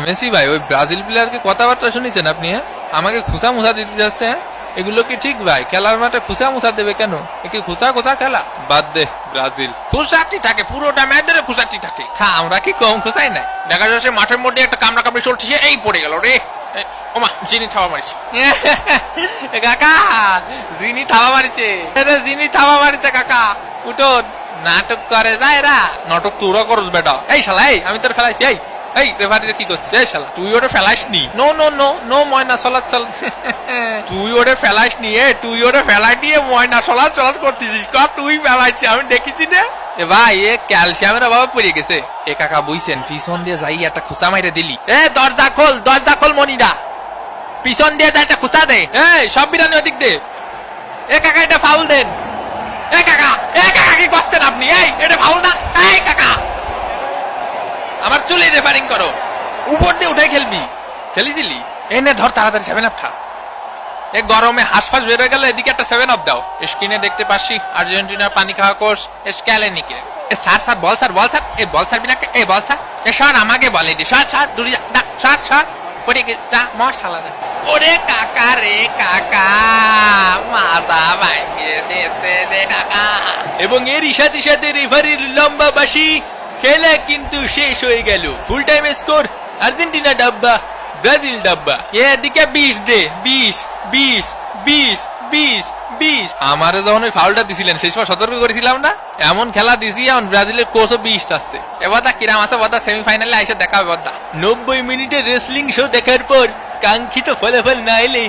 Messi ভাই, ওই Brazil প্লেয়ারকে কথাবার্তা শুনেছেন আপনি? হ্যাঁ, আমাকে খুসা মুসা দিতে যাচ্ছে। হ্যাঁ, এগুলো কি ঠিক ভাই? খেলার মাঠে খুসা মুসা দেবে কেন? কি খুসা খুসা খেলা? বাদ দে ব্রাজিল। খুসাটি থাকে পুরোটা ম্যাচ ধরে, খুসাটি থাকে। হ্যাঁ, আমরা কি কম খুসাই নাই? দেখা যাচ্ছে মাঠের মধ্যে একটা কামড়া কামড়ি চলছে, এই পড়ে গেল রে। ওমা, জিনি থাবা মারিছে। কাকা, জিনি থাবা মারিছে। জিনি থাবা মারিছে কাকা, উঠোন। নাটক করে যায় এরা। নাটক তোরা করস বেটা। এই শালা, এই আমি তোর ফেলাইছি। এই রেফারিরা কি করছিস? এই শালা, তুই ওটা ফেলাস নি। নো নো নো নো, ময়না চলাত চল। তুই ওটা ফেলাস নি। তুই ওটা ফেলাই দিয়ে ময়না চলাত চলাত করতেছিস। তুই ফেলাইছি, আমি দেখেছি না। এ ভাই, এ ক্যালসিয়ামের অভাবে পড়ে গেছে। এ কাকা বুঝছেন, পিছন দিয়ে যাই একটা খুসা মাইরে দিলি। দরজা খোল মনিরা। পিছন দিয়ে যা একটা খুসা দে। সব বিরানি ওদিক দে। এ কাকা, এটা ফাউল দেন। এ কাকা কি করছেন আপনি? এটা ফাউল না। এই কাকা, আমার চুলে রেফারিং করো। উপর দিয়ে উঠে খেলবি। খেলিছিলি? এনে ধর তাড়াতাড়ি 7 আপ খা। এ গরমে হাঁসফাঁস বের হয়ে গেল, এদিকে একটা 7 আপ দাও। স্ক্রিনে দেখতে পাচ্ছি আর্জেন্টিনার পানি খাওয়া কোর্স স্ক্যালেনিকে। স্যার বল স্যার। এ বল স্যার বিনা, এ বল স্যার। এ স্যার আমাকে বলে দি। স্যার দূরে যা। স্যার পড়ে গে যা, মশালা রে। ওরে কাকা রে কাকা, মাথা ভাঙিয়ে দিতে দে কাকা। এবং এরই সাথে সাথে রেফারির লম্বা বাঁশি। খেলা কিন্তু শেষ হয়ে গেল। ফুল টাইম স্কোর আর্জেন্টিনা ডাব্বা, ব্রাজিল ডাব্বা। এদিকে 20 দে। 20 আমারে যখন ওই ফাউলটা দিছিলেন সেই সময় সতর্ক করেছিলাম না? এমন খেলা দিছি, এখন ব্রাজিলের কোচও 20 চাচ্ছে। এবার কিরাম আছে বদা, সেমিফাইনালে এসে দেখা হবে বদা। 90 মিনিটের রেসলিং শো দেখার পর কাঙ্ক্ষিত ফলাফল না এলে